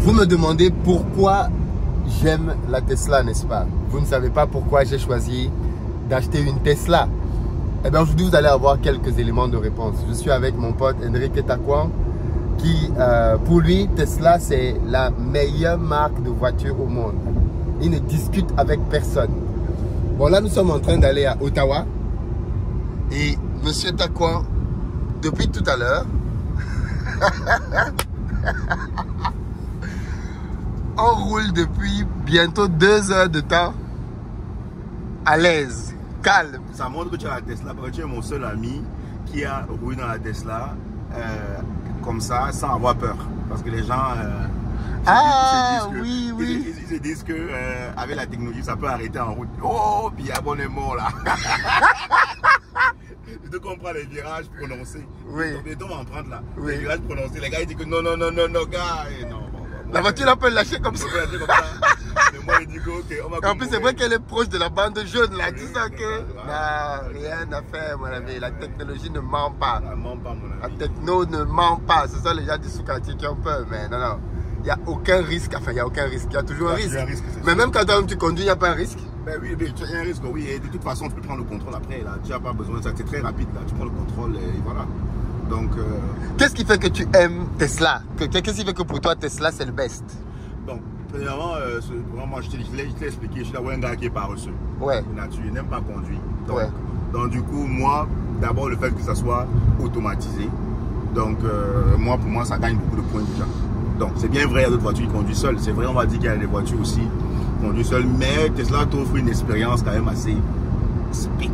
Vous me demandez pourquoi j'aime la Tesla, n'est-ce pas? Vous ne savez pas pourquoi j'ai choisi d'acheter une Tesla. Eh bien, aujourd'hui, vous allez avoir quelques éléments de réponse. Je suis avec mon pote Enrique Takwan, qui, pour lui, Tesla, c'est la meilleure marque de voiture au monde. Il ne discute avec personne. Bon, là, nous sommes en train d'aller à Ottawa. Et Monsieur Takwan, depuis tout à l'heure, on roule depuis bientôt 2 heures de temps à l'aise, calme. Ça montre que tu as la Tesla, parce que tu es mon seul ami qui a roulé dans la Tesla comme ça, sans avoir peur. Parce que les gens ils se disent que avec la technologie, ça peut arrêter en route. Oh, puis abonnement là. Tu comprends les virages prononcés. Oui. Les tombes en prendre là. Oui. Les virages prononcés. Les gars ils disent que non, gars. Et non, la voiture là peut lâcher comme ça. Mais moi il dit que ok, on va. En plus c'est vrai qu'elle est proche de la bande jaune là. Tu sens que rien à faire mon ami. La technologie ne ment pas. Elle ment pas mon ami. La techno ne ment pas. C'est ça les gens du sous-quartier qui ont peur. Mais non. Il n'y a aucun risque. Enfin il n'y a aucun risque. Il y a toujours un risque. Mais même quand tu conduis, il n'y a pas un risque. Ben oui, mais il y a un risque, oui. Et de toute façon, tu peux prendre le contrôle après. Là. Tu n'as pas besoin de ça. C'est très rapide. Là. Tu prends le contrôle et voilà. Donc. Qu'est-ce qui fait que tu aimes Tesla? Qu'est-ce qui fait que pour toi, Tesla, c'est le best? Donc, premièrement, moi, je t'ai expliqué. Je suis là où un gars qui est paresseux. Ouais. Il n'aime pas conduire. Donc, ouais. Donc, du coup, moi, d'abord, le fait que ça soit automatisé. Donc, pour moi, ça gagne beaucoup de points déjà. Donc, c'est bien vrai, il y a d'autres voitures qui conduisent seules. C'est vrai, on va dire qu'il y a des voitures aussi conduisent seules. Mais Tesla t'offre une expérience quand même assez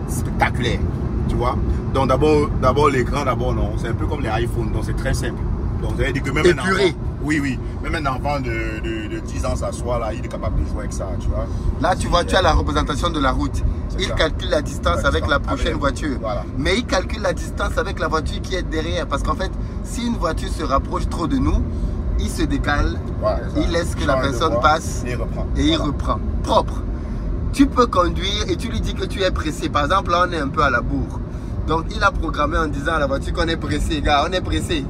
spectaculaire. Tu vois? Donc, d'abord l'écran, non. C'est un peu comme les iPhones. Donc, c'est très simple. Donc, ça veut dire que même un enfant, oui. Même un enfant de 10 ans s'assoit là, il est capable de jouer avec ça. Tu vois? Là, tu vois, tu as la représentation de la route. Il calcule la distance avec la prochaine voiture. Voilà. Mais il calcule la distance avec la voiture qui est derrière. Parce qu'en fait, si une voiture se rapproche trop de nous, il se décale, il laisse que la personne passe et il reprend. Propre. Tu peux conduire et tu lui dis que tu es pressé. Par exemple, là, on est un peu à la bourre. Donc, il a programmé en disant à la voiture qu'on est pressé, gars, on est pressé.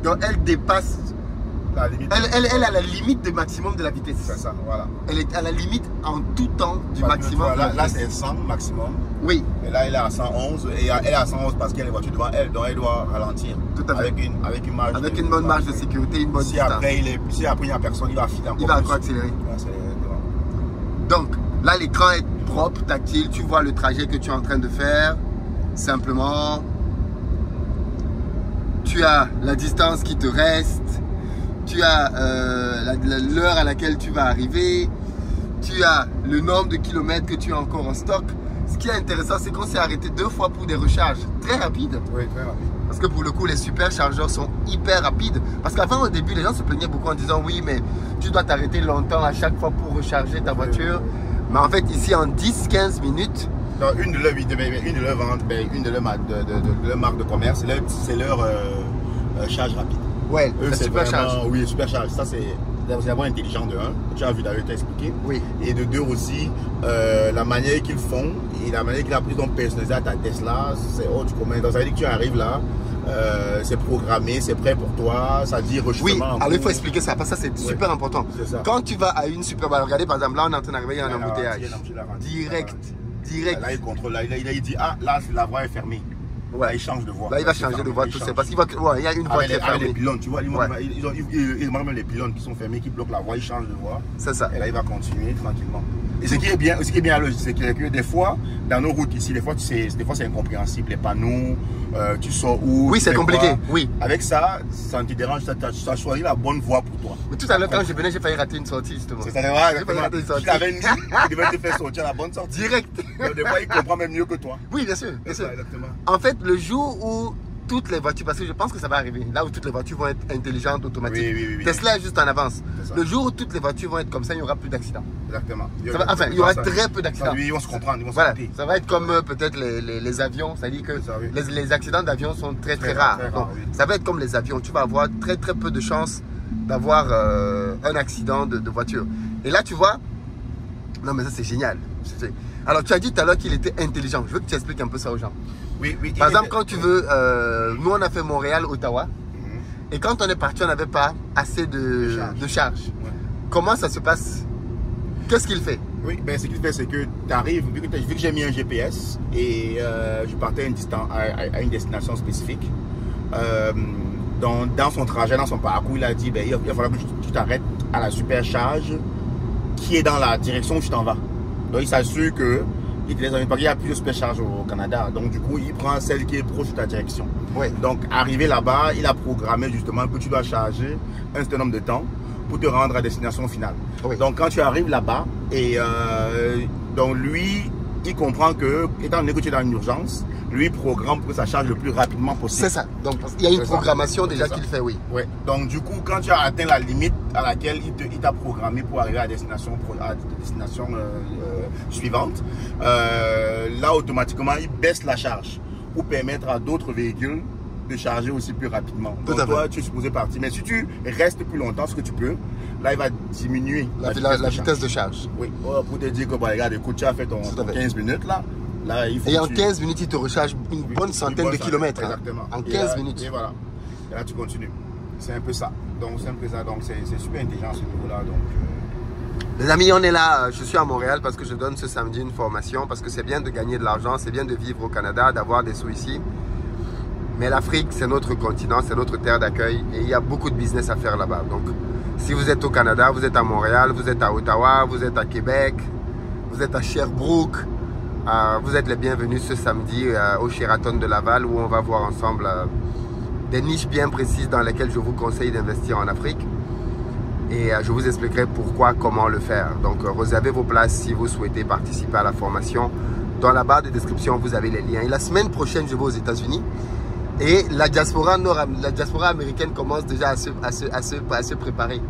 Donc, elle dépasse. La limite. Elle est à la limite de maximum de la vitesse. C'est ça, voilà. Elle est à la limite en tout temps du maximum. Là c'est 100 maximum. Oui. Et là, elle est à 111. Et elle est à 111 parce qu'il y a les voitures devant elle. Donc, elle doit ralentir. Tout à fait. Avec une bonne marge de sécurité, une bonne distance. Si après, il n'y a personne, il va filer encore. Il va encore accélérer. Donc, là, l'écran est propre, tactile. Tu vois le trajet que tu es en train de faire. Simplement, tu as la distance qui te reste. Tu as l'heure à laquelle tu vas arriver. Tu as le nombre de kilomètres que tu as encore en stock. Ce qui est intéressant, c'est qu'on s'est arrêté 2 fois pour des recharges très rapides. Oui, très rapide. Parce que pour le coup, les superchargeurs sont hyper rapides. Parce qu'avant, au début, les gens se plaignaient beaucoup en disant oui, mais tu dois t'arrêter longtemps à chaque fois pour recharger ta voiture. Mais en fait, ici, en 10-15 minutes. Non, une de leurs ventes, une de leurs marques de commerce, c'est leur charge rapide. Ouais, eux, la supercharge. Oui, supercharge. Ça, c'est d'abord intelligent de 1. Tu as vu, d'ailleurs, tu as expliqué. Oui. Et de 2 aussi, la manière qu'ils font et la manière qu'ils ont pris donc personnalisé à ta Tesla, c'est autre commun. Donc, ça veut dire que tu arrives là, c'est programmé, c'est prêt pour toi, ça dit rechargement. Oui, alors il faut expliquer ça, parce que ça, c'est super important. Ça. Quand tu vas à une supercharge, regardez par exemple, là, on est en train d'arriver, il y a un embouteillage. Direct. Là, il contrôle. Là, il dit, ah, là, la voie est fermée. Ouais. Là, il change de voie. Là, il va changer de voie tout seul. Parce qu'il y a une voie qui est fermée. Les pylônes, tu vois, ils ont même les pylônes qui sont fermés, qui bloquent la voie, ils changent de voie. C'est ça. Et là, il va continuer tranquillement. Et ce qui est bien, c'est que des fois, dans nos routes ici, des fois c'est incompréhensible. Les panneaux, tu sors où. Oui, c'est compliqué. Oui. Avec ça, ça ne te dérange, tu as choisi la bonne voie pour toi. Mais tout à l'heure, quand je venais, j'ai failli rater une sortie, justement. C'est ça, j'ai failli rater une sortie. Tu avais dit qu'il devait te faire sortir la bonne sortie. Direct. Donc, des fois, il comprend même mieux que toi. Oui, bien sûr. Bien sûr. Ça, exactement. En fait, le jour où toutes les voitures, parce que je pense que ça va arriver, là où toutes les voitures vont être intelligentes, automatiques. Oui. Tesla est juste en avance. Le jour où toutes les voitures vont être comme ça, il n'y aura plus d'accidents. Exactement. Il y aura très peu d'accidents. Oui, ils vont se comprendre, ils vont se voilà. compter. Ça va être comme peut-être les avions, c'est-à-dire que les accidents d'avion sont très rares. Oui. Ça va être comme les avions, tu vas avoir très peu de chances d'avoir un accident de voiture. Et là, tu vois, non mais ça c'est génial. Alors tu as dit tout à l'heure qu'il était intelligent. Je veux que tu expliques un peu ça aux gens. Oui. Par exemple, quand tu veux, nous on a fait Montréal-Ottawa. Et quand on est parti, on n'avait pas assez de charge. Ouais. Comment ça se passe? Qu'est-ce qu'il fait? Oui, ben, ce qu'il fait, c'est que tu arrives, vu que j'ai mis un GPS et je partais à une destination spécifique. Dans son trajet, dans son parcours, il a dit ben, il va falloir que tu t'arrêtes à la supercharge qui est dans la direction où tu t'en vas. Donc il s'assure que il y a plus de supercharge au Canada. Donc du coup, il prend celle qui est proche de ta direction. Ouais. Donc arrivé là-bas, il a programmé justement que tu dois charger un certain nombre de temps pour te rendre à destination finale. Oui. Donc quand tu arrives là-bas, et donc lui, il comprend que, étant donné que tu es dans une urgence, lui programme pour que ça charge le plus rapidement possible. C'est ça. Donc il y a une programmation déjà qu'il fait, oui. Ouais. Donc du coup, quand tu as atteint la limite à laquelle il t'a programmé pour arriver à la destination, suivante, là automatiquement il baisse la charge pour permettre à d'autres véhicules de charger aussi plus rapidement. Donc toi, tu es supposé partir. Mais si tu restes plus longtemps, ce que tu peux, là, il va diminuer la vitesse de charge. Oui, pour te dire que, bah, regarde, écoute, tu as fait ton 15 minutes là. Là il faut et en 15 minutes, il te recharge une bonne centaine de kilomètres. Exactement. En 15 minutes. Et voilà. Et là, tu continues. C'est un peu ça. Donc, c'est super intelligent à ce niveau-là. Les amis, on est là. Je suis à Montréal parce que je donne ce samedi une formation. Parce que c'est bien de gagner de l'argent, c'est bien de vivre au Canada, d'avoir des sous ici. Mais l'Afrique, c'est notre continent, c'est notre terre d'accueil et il y a beaucoup de business à faire là-bas. Donc, si vous êtes au Canada, vous êtes à Montréal, vous êtes à Ottawa, vous êtes à Québec, vous êtes à Sherbrooke, vous êtes les bienvenus ce samedi au Sheraton de Laval où on va voir ensemble des niches bien précises dans lesquelles je vous conseille d'investir en Afrique. Et je vous expliquerai pourquoi, comment le faire. Donc, réservez vos places si vous souhaitez participer à la formation. Dans la barre de description, vous avez les liens. Et la semaine prochaine, je vais aux États-Unis. Et la diaspora américaine commence déjà à se préparer.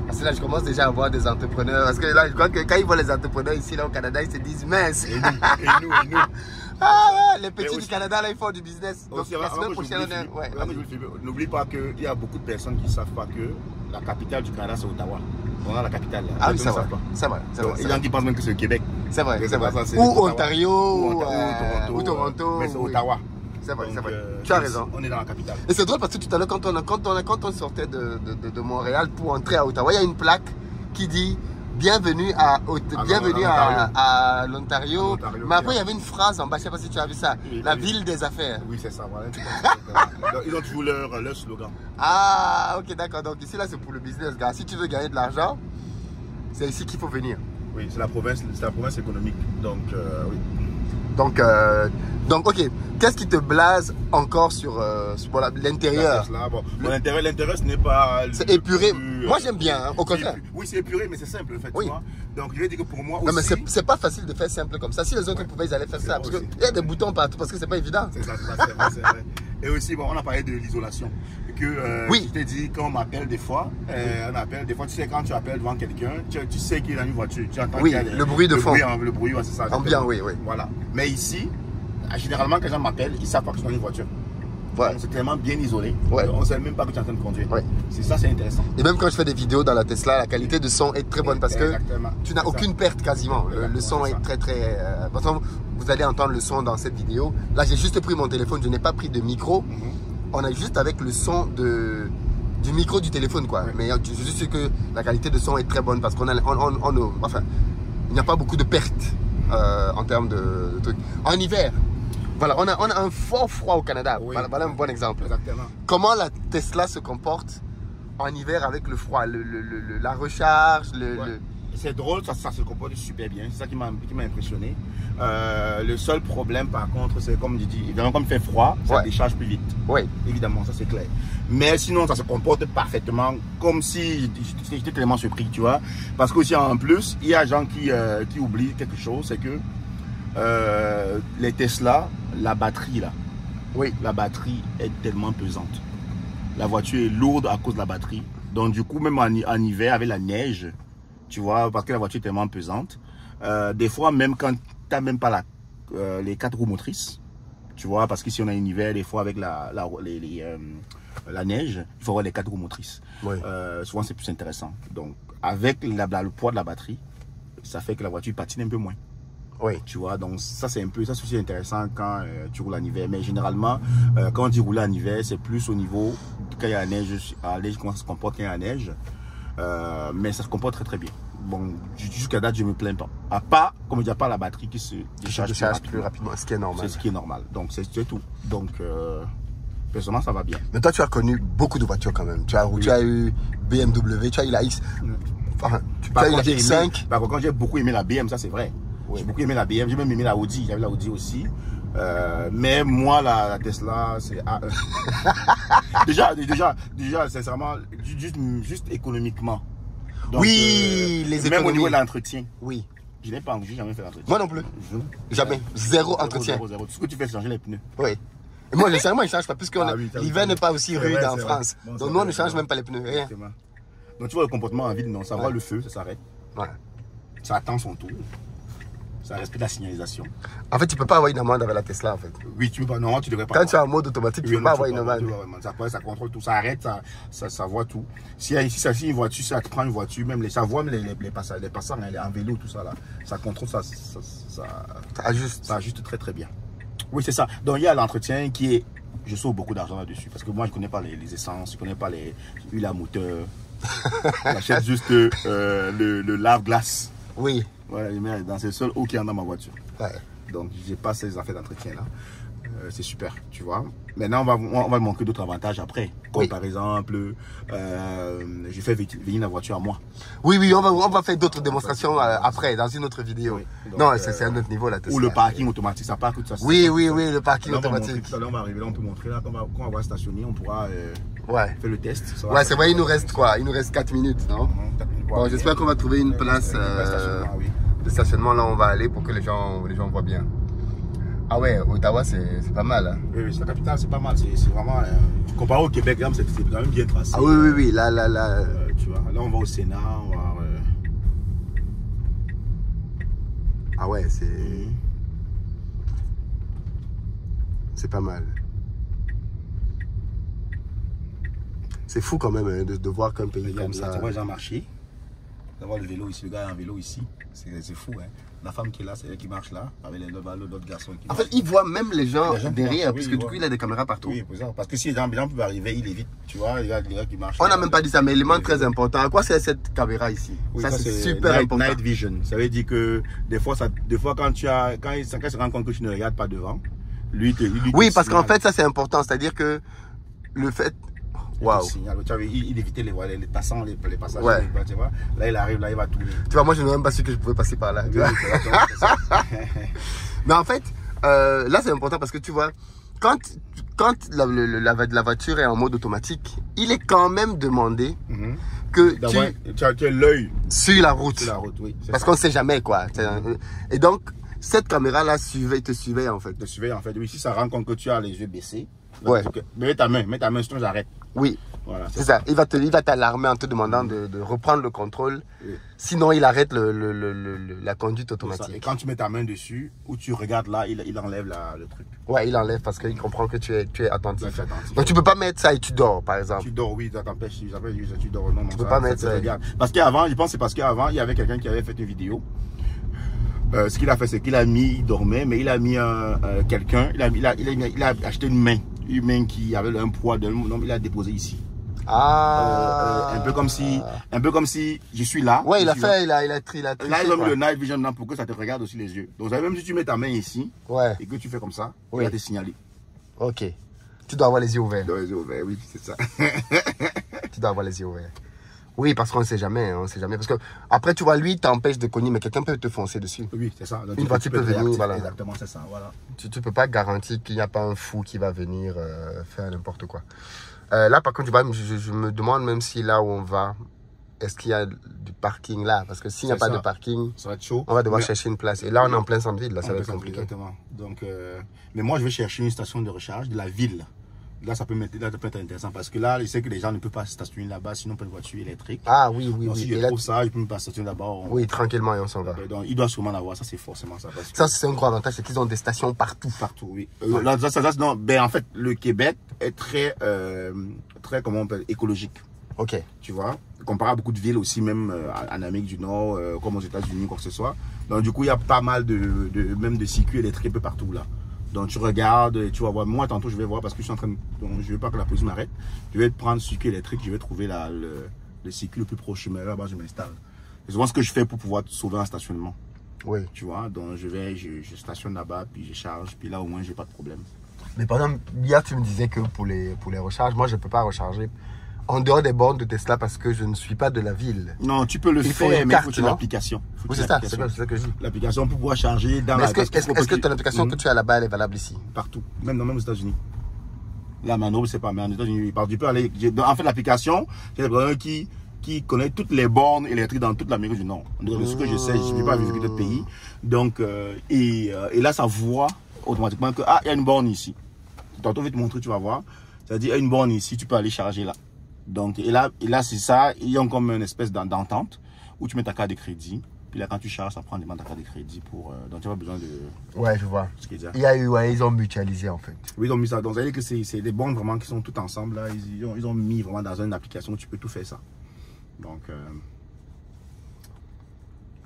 Parce que là, je commence déjà à voir des entrepreneurs. Parce que là, je crois que quand ils voient les entrepreneurs ici, là, au Canada, ils se disent mince. Et nous. Ah, les petits du Canada, là, ils font du business. Donc, la semaine prochaine, n'oublie pas qu'il y a beaucoup de personnes qui ne savent pas que la capitale du Canada, c'est Ottawa. On a la capitale. Ah oui, c'est vrai. C'est vrai. Il y en a qui pensent même que c'est le Québec. C'est vrai. Ou Ontario, ou Toronto. Mais c'est Ottawa. C'est vrai. Tu as raison. On est dans la capitale. Et c'est drôle parce que tout à l'heure, quand on sortait de Montréal pour entrer à Ottawa, il y a une plaque qui dit bienvenue à l'Ontario. Mais après, il y avait une phrase en bas, je ne sais pas si tu as vu ça. La ville des affaires. Oui, c'est ça. Voilà. Ils ont toujours leur slogan. Ah, ok, d'accord. Donc ici, là, c'est pour le business, gars. Si tu veux gagner de l'argent, c'est ici qu'il faut venir. Oui, c'est la province économique. Donc, oui. Donc, ok. Qu'est-ce qui te blase encore sur l'intérieur? L'intérieur, ce n'est pas... C'est épuré. Moi, j'aime bien, hein, au contraire. Oui, c'est épuré, mais c'est simple, en fait. Oui. Tu vois. Donc, je vais dire que pour moi aussi... Non, mais c'est pas facile de faire simple comme ça. Si les autres pouvaient, ils allaient faire ça. Parce qu'il y a des boutons partout, parce que c'est pas évident. C'est ça, c'est vrai. Et aussi, bon, on a parlé de l'isolation. Oui. Je t'ai dit, quand on m'appelle des fois, tu sais, quand tu appelles devant quelqu'un, tu sais qu'il est dans une voiture. Tu entends qu'il y a le bruit de fond. Le bruit, c'est ça. Ambiant, oui. Voilà. Mais ici, généralement, quand les gens m'appellent, ils savent pas que je suis dans une voiture. Ouais. C'est tellement bien isolé. Ouais. On ne sait même pas que tu es en train de conduire. Ouais. Ça, c'est intéressant. Et même quand je fais des vidéos dans la Tesla, la qualité de son est très bonne parce que tu n'as aucune perte quasiment. Le son est très. Vous allez entendre le son dans cette vidéo. Là, j'ai juste pris mon téléphone, je n'ai pas pris de micro. On a juste avec le son du micro du téléphone, quoi. Mais je suis sûr que la qualité de son est très bonne parce qu'on a, il n'y a pas beaucoup de pertes en termes de trucs. En hiver, voilà, on a un fort froid au Canada. Oui. Voilà un bon exemple. Exactement. Comment la Tesla se comporte en hiver avec le froid, la recharge, C'est drôle, ça se comporte super bien. C'est ça qui m'a impressionné. Le seul problème, par contre, c'est comme je dis, évidemment, comme il fait froid, ça décharge plus vite. Oui. Évidemment, ça c'est clair. Mais sinon, ça se comporte parfaitement comme si j'étais tellement surpris, tu vois. Parce qu'aussi, en plus, il y a des gens qui oublient quelque chose, c'est que les Tesla, la batterie là, la batterie est tellement pesante. La voiture est lourde à cause de la batterie. Donc, du coup, même en hiver, avec la neige, tu vois, parce que la voiture est tellement pesante. Des fois, même quand tu n'as même pas les 4 roues motrices, tu vois, parce qu'ici on a un hiver, des fois avec la neige, il faut avoir les 4 roues motrices. Oui. Souvent, c'est plus intéressant. Donc, avec le poids de la batterie, ça fait que la voiture patine un peu moins. Oui. Tu vois, donc ça c'est un peu, ça c'est aussi intéressant quand tu roules en hiver. Mais généralement, quand on dit rouler en hiver, c'est plus au niveau quand il y a la neige, comment ça se comporte quand il y a la neige. Mais ça se comporte très très bien. Bon, jusqu'à date, je me plains pas. À part, comme je dis, à part la batterie qui se décharge plus rapidement, ce qui est normal. C'est ce qui est normal. Donc c'est tout. Donc personnellement, ça va bien. Mais toi, tu as connu beaucoup de voitures quand même. Tu as eu BMW, tu as eu la X. Enfin, tu as eu la X5. Par contre, quand j'ai beaucoup aimé la BM, ça c'est vrai. Oui. J'ai beaucoup aimé la BM, j'ai même aimé la Audi. J'avais la Audi aussi. Mais moi, la Tesla, c'est déjà, sincèrement, juste économiquement. Donc, oui, les économies. Même au niveau de l'entretien. Oui. Je n'ai jamais fait l'entretien. Moi non plus. Jamais. Zéro entretien. Zéro. Tout ce que tu fais, c'est changer les pneus. Oui. Et moi, sincèrement, je ne change pas, puisque l'hiver n'est pas aussi rude en vrai. France. Bon, donc, nous, on ne change même pas les pneus, rien. Exactement. Donc, tu vois le comportement en ville, non, ça voit le feu, ça s'arrête. Ouais. Ça attend son tour. Ça respecte la signalisation. En fait, tu ne peux pas avoir une amende avec la Tesla, en fait. Oui, tu peux pas. Non, tu devrais pas. Quand tu es en mode automatique, tu ne peux pas avoir une amende. Ça contrôle tout, ça arrête, ça voit tout. Si une voiture, ça te prend une voiture, même ça voit les passants en vélo, tout ça là. Ça contrôle, ça ajuste. Ça ajuste très très bien. Oui, c'est ça. Donc il y a l'entretien qui est. Je sauve beaucoup d'argent là-dessus. Parce que moi, je ne connais pas les essences, je ne connais pas les huiles à moteur. J'achète juste le lave-glace. Oui. Voilà, dans ce seul eau qu'il y a dans ma voiture. Ouais. Donc, je n'ai pas ces affaires d'entretien là. C'est super, tu vois. Maintenant, on va manquer d'autres avantages après. Comme par exemple, je fais venir la voiture à moi. Oui, on va faire d'autres démonstrations après, dans une autre vidéo. Oui. Donc, non, c'est un autre niveau là. Ou le parking automatique, ça part tout ça. Oui, le parking automatique. Tout à l'heure, on va arriver là, on peut montrer là. Quand on va stationner, on pourra faire le test. Ouais, c'est vrai, il nous reste quoi? Il nous reste 4 minutes, non? Bon, j'espère qu'on va trouver une place de stationnement là où on va aller pour que les gens voient bien. Ah ouais, Ottawa c'est pas mal. Hein. Oui, c'est la capitale, c'est pas mal. C'est vraiment. Comparé au Québec, c'est quand même bien tracé. Ah oui, là. Tu vois, là on va au Sénat, on va. Ah ouais, c'est pas mal. C'est fou quand même hein, de voir qu'un pays comme ça. Tu vois les gens marcher, d'avoir le vélo ici, le gars a un vélo ici, c'est fou. Hein. La femme qui est là, c'est elle qui marche là, avec l'autre garçon qui En fait, il voit même les gens derrière, parce que du coup, il a des caméras partout. Oui, parce que si les gens peuvent arriver, il évite, tu vois, les gars qui marchent. On n'a même pas dit ça, mais élément très important. À quoi c'est cette caméra ici? Ça, c'est super important. Night vision. Ça veut dire que des fois quand il se rend compte que tu ne regardes pas devant, lui oui, parce qu'en fait, ça c'est important. C'est-à-dire que le fait. Waouh. Il évitait les passants, les passages. Ouais. Tu vois. Là, il arrive, là, il va tourner. Tu vois, moi, je n'ai même pas su que je pouvais passer par là. Ça. Mais en fait, là, c'est important parce que tu vois, quand la voiture est en mode automatique, il est quand même demandé que tu as l'œil sur la route. Sur la route, oui. Parce qu'on ne sait jamais, quoi. Et donc, cette caméra-là te surveille, en fait. Te surveille, en fait. Oui, si ça rend compte que tu as les yeux baissés. Ouais. Mets ta main, sinon j'arrête. Oui. Voilà, c'est ça. Il va t'alarmer en te demandant de reprendre le contrôle. Oui. Sinon, il arrête la conduite automatique. Et quand tu mets ta main dessus, ou tu regardes là, il enlève le truc. Ouais, il enlève parce qu'il comprend que tu es attentif. Donc, tu peux pas mettre ça et tu dors, par exemple. Tu dors, oui, ça t'empêche. Tu dors, non. Tu peux pas mettre ça. Parce qu'avant, je pense que c'est parce qu'avant, il y avait quelqu'un qui avait fait une vidéo. Ce qu'il a fait, c'est qu'il a mis, il dormait, mais il a mis quelqu'un, il a acheté une main qui avait un poids de non, il a déposé ici. Un peu comme si je suis là. Ouais, il a triché. Là, ils ont mis le night vision pour que ça te regarde aussi les yeux. Donc, même si tu mets ta main ici et que tu fais comme ça, il va te signaler. Ok. Tu dois avoir les yeux ouverts. Les yeux ouverts, oui, c'est ça. Tu dois avoir les yeux ouverts. Oui, parce qu'on ne sait jamais, Parce que après, tu vois, lui, il t'empêche de cogner, mais quelqu'un peut te foncer dessus. Oui, c'est ça. Donc, une voiture peut venir, voilà. Exactement, c'est ça, voilà. Tu ne peux pas garantir qu'il n'y a pas un fou qui va venir faire n'importe quoi. Là, par contre, je me demande même si là où on va, est-ce qu'il y a du parking là? Parce que s'il n'y a pas de parking, ça va être chaud. On va devoir chercher une place. Et là, on est en plein centre-ville, là, ça va être compliqué. Exactement. Donc, mais moi, je vais chercher une station de recharge de la ville. Là, ça peut être intéressant parce que là, je sais que les gens ne peuvent pas stationner là-bas sinon pas une voiture électrique. Ah oui. Donc, si je trouve ça, ils ne peuvent pas stationner là-bas. Oui, tranquillement et on s'en va. Donc, ils doivent sûrement l'avoir, ça c'est forcément ça. Ça, c'est un gros avantage, c'est qu'ils ont des stations partout. Partout, oui. Non, en fait, le Québec est très comment on peut, écologique. Ok. Tu vois, comparé à beaucoup de villes aussi, même en Amérique du Nord, comme aux États-Unis, quoi que ce soit. Donc, du coup, il y a pas mal même de circuits électriques un peu partout là. Donc, tu regardes, et tu vas voir. Moi, tantôt, je vais voir parce que je suis en train de. Donc, je ne veux pas que la police m'arrête. Je vais prendre le circuit électrique, je vais trouver le circuit le plus proche. Mais là-bas, je m'installe. C'est souvent ce que je fais pour pouvoir sauver un stationnement. Oui. Tu vois, donc je stationne là-bas, puis je charge, puis là, au moins, j'ai pas de problème. Mais par exemple, hier, tu me disais que pour les recharges, moi, je ne peux pas recharger en dehors des bornes de Tesla parce que je ne suis pas de la ville. Non, tu peux le faire, mais il faut une application. Oui, c'est ça que je dis. L'application pour pouvoir charger dans la... Est-ce que ton application que tu as là-bas, elle est valable ici? Partout, même aux États-Unis. Là, maintenant, c'est pas, mais en États-Unis, tu peux aller... En fait, l'application, c'est quelqu'un qui connaît toutes les bornes électriques dans toute l'Amérique du Nord. De ce que je sais, je ne vais pas visiter d'autres pays. Donc, et là, ça voit automatiquement que, ah, il y a une borne ici. Tantôt, je vais te montrer, tu vas voir. C'est-à-dire, il y a une borne ici, tu peux aller charger là. Donc, et là c'est ça, il y a comme une espèce d'entente où tu mets ta carte de crédit. Puis là, quand tu charges, ça prend des ta carte de crédit pour. Donc, tu n'as pas besoin de. Ouais, je vois. Ce qu'il y a. Il y a eu, ouais, ils ont mutualisé en fait. Oui, ils ont mis ça. Donc, ça veut dire que c'est des bornes vraiment qui sont toutes ensemble. Là. Ils ont mis vraiment dans une application où tu peux tout faire ça. Donc.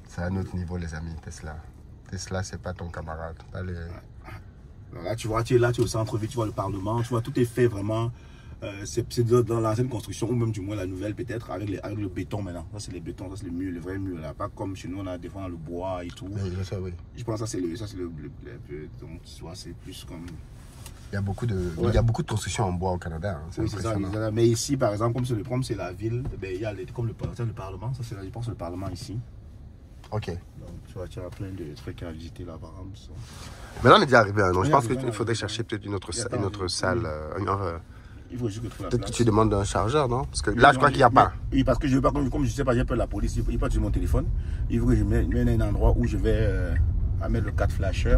C'est à un autre niveau, les amis, Tesla. Tesla, c'est pas ton camarade. Pas les... Alors là, tu vois, tu es là, tu es au centre-ville, tu vois le Parlement, tu vois, tout est fait vraiment. C'est dans l'ancienne construction, ou même du moins la nouvelle peut-être, avec le béton maintenant. Ça, c'est les bétons, ça, c'est le mur, le vrai mur là. Pas comme chez nous, on a des fois le bois et tout. Oui, ça, oui. Je pense que ça, c'est le donc, tu vois, c'est plus comme. Il y a beaucoup de constructions en bois au Canada. Hein, oui, c'est ça. Mais ici, par exemple, comme c'est le problème, c'est la ville, ben, il y a comme le Parlement, ça, c'est je pense, le Parlement ici. Ok. Donc, tu vois, tu as plein de trucs à visiter là-bas. Mais là, on est déjà arrivé. Je pense qu'il faudrait chercher peut-être une autre salle. Il faut juste que tu peut-être que tu demandes un chargeur, non? Parce que là, je crois qu'il n'y a pas. Oui, parce que je veux pas, comme je sais pas, j'ai peur de la police, il ne faut pas utiliser mon téléphone. Il faut que je mette un endroit où je vais mettre le 4 flashers.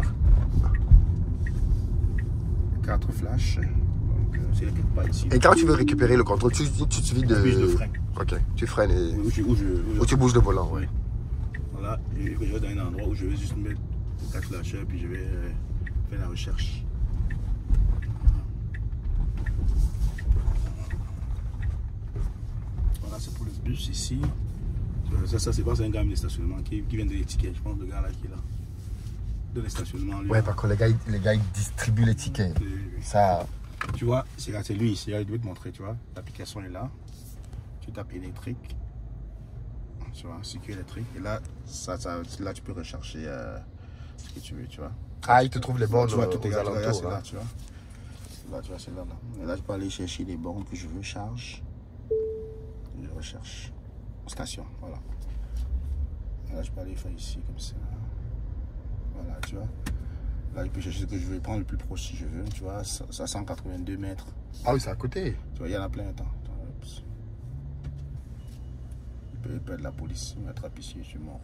4 flashs. Donc, c'est quelque part ici. Et quand tu veux récupérer le contrôle, tu suffis de. Je freine. Ok, tu freines et. Ou tu bouges le volant. Oui. Voilà, je vais dans un endroit où je vais juste mettre le 4 flashers, puis je vais faire la recherche. C'est pour le bus ici. Ça c'est pas un gars de stationnement qui vient de l'étiquette. Je pense le gars là qui est là. De stationnement. Ouais, par contre, les gars ils distribuent les tickets. Ça. Tu vois, c'est lui ici. Il doit te montrer, tu vois. L'application est là. Tu tapes électrique. Tu vois, circuit électrique. Et là, là tu peux rechercher ce que tu veux, tu vois. Ah, il te trouve les bornes. Tu vois, tout est alentours. Là, tu vois. Là, tu vois, c'est là. Et là, je peux aller chercher les bornes que je veux, charge. Je recherche station, voilà. Là, je peux aller faire ici comme ça. Voilà, tu vois. Là, je peux chercher ce que je veux prendre le plus proche si je veux, tu vois. Ça 182 mètres. Ah oui, c'est à côté. Tu vois, il y en a plein. Attends. Il peut perdre la police, il m'attrape ici, je suis mort.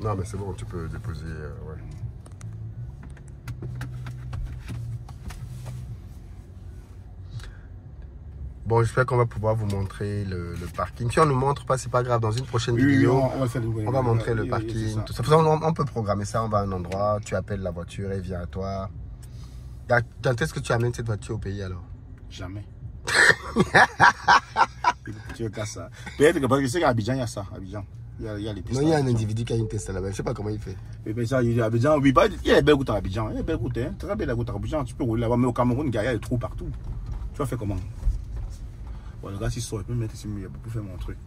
Non, mais c'est bon, tu peux déposer. Ouais. Bon, j'espère qu'on va pouvoir vous montrer le parking. Si on ne nous montre pas, c'est pas grave. Dans une prochaine vidéo, on va montrer le parking. Tout ça. On peut programmer ça. On va à un endroit, tu appelles la voiture, elle vient à toi. Quand est-ce que tu amènes cette voiture au pays alors? Jamais. Tu veux casser ça. Peut-être que parce que je sais qu'à Abidjan, il y a ça. Abidjan. Il y a les Tesla. Non, il y a un individu qui a une Tesla là-bas. Je ne sais pas comment il fait. Mais ça, il y a Abidjan. Oui, il y a des belles routes à Abidjan. Il y a des belles routes. Hein. Très belle route à Abidjan. Tu peux rouler là-bas. Mais au Cameroun, il y a des trous partout. Tu vas faire comment? Bon, le gars, s'il sort, il peut me mettre ici, pour faire mon truc.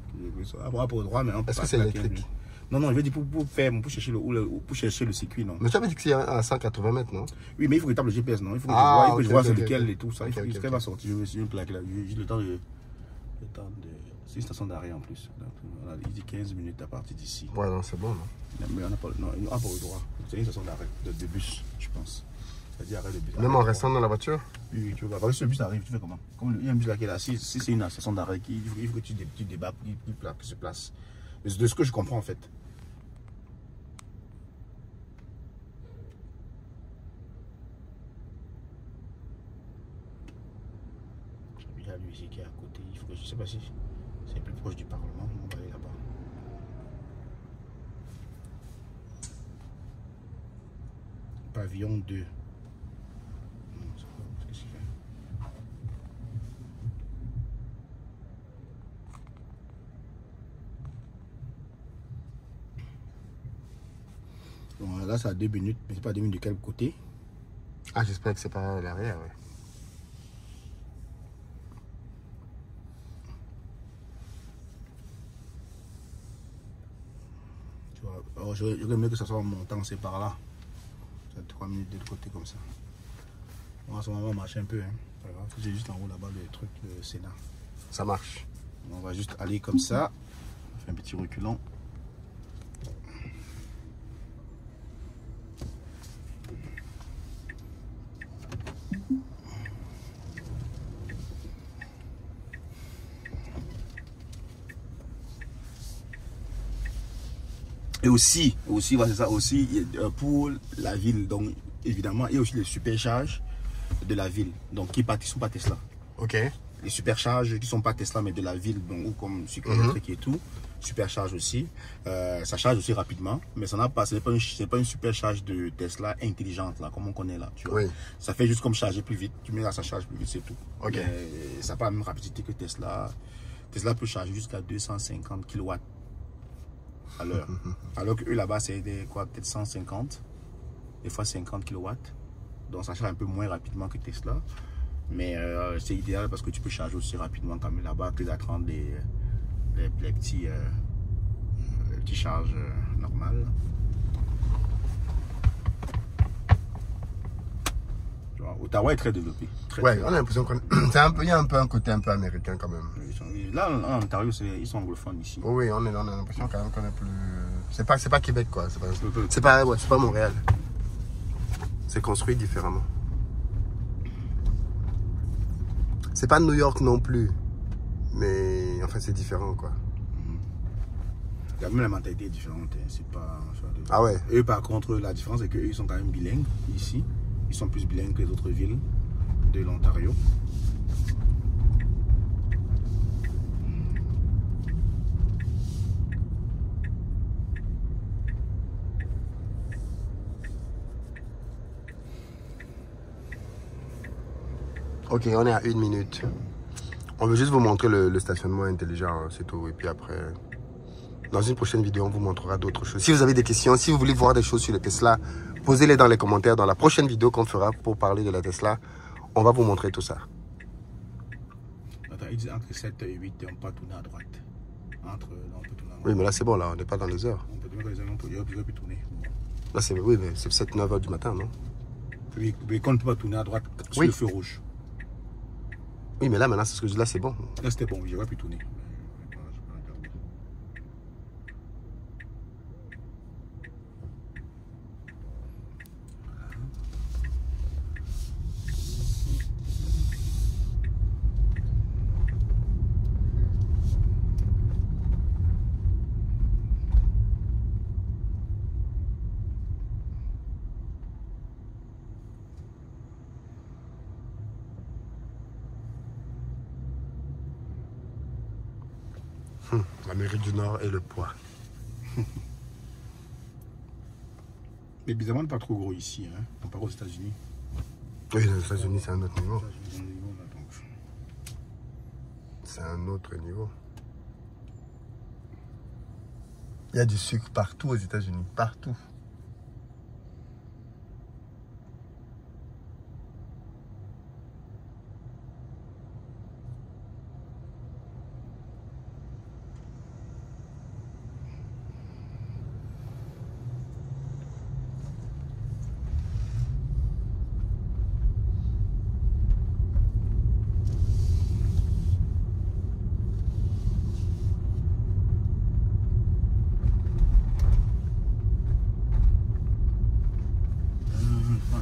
Après, pour le droit, mais on peut. Est-ce que c'est électrique? Non, je veux dire pour chercher le circuit, non. Mais tu avais dit que c'est à 180 mètres, non? Oui, mais il faut que tu tapes le GPS, non? Il faut que je vois c'est lequel et tout ça. Il faut que va sortir. Je vais une plaque là. J'ai le temps de. C'est une station d'arrêt en plus. Donc, il dit 15 minutes à partir d'ici. Ouais, non, c'est bon, non? Mais on n'a pas le droit. C'est une station d'arrêt de bus, je pense. C'est-à-dire arrêt de bus. Même en restant dans la voiture? Oui, tu vois. Parce que ce bus arrive, tu fais comment? Comme il y a un bus là qui est là. Si c'est une station d'arrêt, il faut que tu débarques, qu'il se place. De ce que je comprends en fait. Il y a lui ici qui est à côté. Il faut que je sais pas si c'est plus proche du Parlement. On va aller là-bas. Pavillon 2. Qu'est-ce qu'il fait? Bon, là, ça a 2 minutes, mais c'est pas 2 minutes de quel côté? Ah, j'espère que c'est pas l'arrière, ouais. Tu vois, alors, j'aurais mieux que ça soit en montant, c'est par là. Ça a 3 minutes de l'autre côté comme ça. Bon, en ce moment, on va marcher un peu. Hein. J'ai juste en haut là-bas le truc, le Sénat. Ça marche. On va juste aller comme ça. On fait un petit reculant. Et aussi, voilà, c'est ça aussi pour la ville. Donc évidemment, il y a aussi les supercharges de la ville. Donc qui ne sont pas Tesla. Ok. Les supercharges qui ne sont pas Tesla mais de la ville, donc ou comme sucre électrique et tout. Supercharge aussi. Ça charge aussi rapidement, mais ça n'a pas, ce n'est pas une supercharge de Tesla intelligente là, comme on connaît là. Tu vois. Oui. Ça fait juste comme charger plus vite. Tu mets là, ça charge plus vite, c'est tout. Ok. Mais ça n'a pas la même rapidité que Tesla. Tesla peut charger jusqu'à 250 kW à l'heure. Alors que eux là-bas, c'est peut-être 150, des fois 50 kW. Donc ça charge un peu moins rapidement que Tesla. Mais c'est idéal parce que tu peux charger aussi rapidement quand même là-bas que d'attendre les petits charges normales. Ottawa est très développé. Ouais, on a l'impression qu'il y a un peu un côté un peu américain quand même. Là, en Ontario, ils sont anglophones ici. Oui, on a l'impression quand même qu'on est plus... C'est pas Québec, quoi. C'est pas Montréal. C'est construit différemment. C'est pas New York non plus. Mais enfin, c'est différent, quoi. Même la mentalité est différente. C'est pas... Ah ouais. Eux, par contre, la différence, c'est qu'eux, ils sont quand même bilingues ici. Ils sont plus bilingues que les autres villes de l'Ontario. Ok, on est à 1 minute. On veut juste vous montrer le stationnement intelligent, hein, c'est tout. Et puis après, dans une prochaine vidéo, on vous montrera d'autres choses. Si vous avez des questions, si vous voulez voir des choses sur le Tesla, posez-les dans les commentaires. Dans la prochaine vidéo qu'on fera pour parler de la Tesla, on va vous montrer tout ça. Attends, il dit entre 7 et 8, on peut tourner à droite. On peut tourner à droite. Oui, mais là, c'est bon, là, on n'est pas dans les heures. On peut tourner dans les heures, on peut tourner. Là, c'est oui, mais c'est 7-9 heures du matin, non? Oui, mais quand on ne peut pas tourner à droite sur le feu rouge. Oui, mais là, maintenant, c'est ce que je dis, là, c'est bon. Là, c'était bon, j'aurais pu tourner. L'Amérique du Nord et le poids. Mais bizarrement, pas trop gros ici, hein. Comparé aux États-Unis. Oui, les États-Unis, c'est un autre niveau. C'est un autre niveau. Il y a du sucre partout aux États-Unis, partout.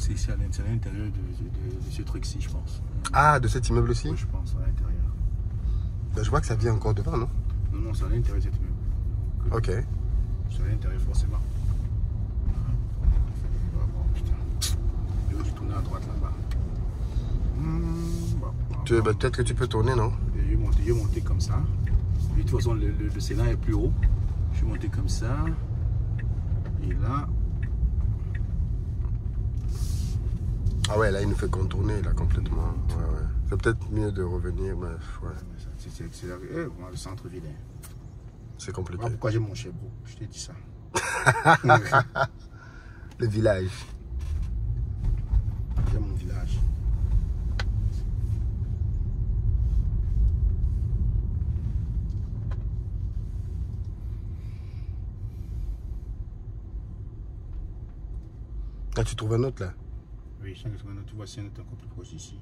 C'est ici à l'intérieur de ce truc-ci, je pense. Ah, de cet immeuble-ci? Oui, je pense, à l'intérieur. Ben, je vois que ça vient encore devant, non? Non, c'est à l'intérieur de cet immeuble. Ok. C'est à l'intérieur, forcément. Oh, putain. Je vais tourner à droite là-bas. Ben, peut-être que tu peux tourner, non? Je vais monter comme ça. Et de toute façon, le Sénat est plus haut. Je vais monter comme ça. Et là... Ah ouais, là, il nous fait contourner, là, complètement. Ouais, ouais. C'est peut-être mieux de revenir, mais ouais. C'est le centre-ville. C'est compliqué. Pourquoi j'ai mon Chevrolet? Je t'ai dit ça. Le village. J'aime mon village. Ah, tu trouves un autre là? Oui, je trouve un autre. Voici un autre encore plus proche ici.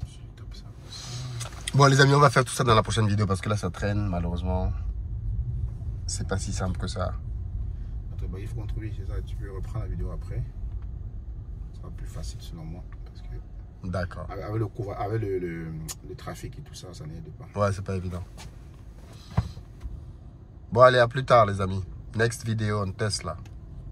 Je tape ça. Bon les amis, on va faire tout ça dans la prochaine vidéo parce que là ça traîne malheureusement. C'est pas si simple que ça. Attends, bah, il faut contrôler, c'est ça. Tu peux reprendre la vidéo après. Ça va plus facile selon moi. Parce que d'accord. Avec le trafic et tout ça, ça n'aide pas. Ouais, c'est pas évident. Bon allez, à plus tard les amis. Next vidéo on Tesla.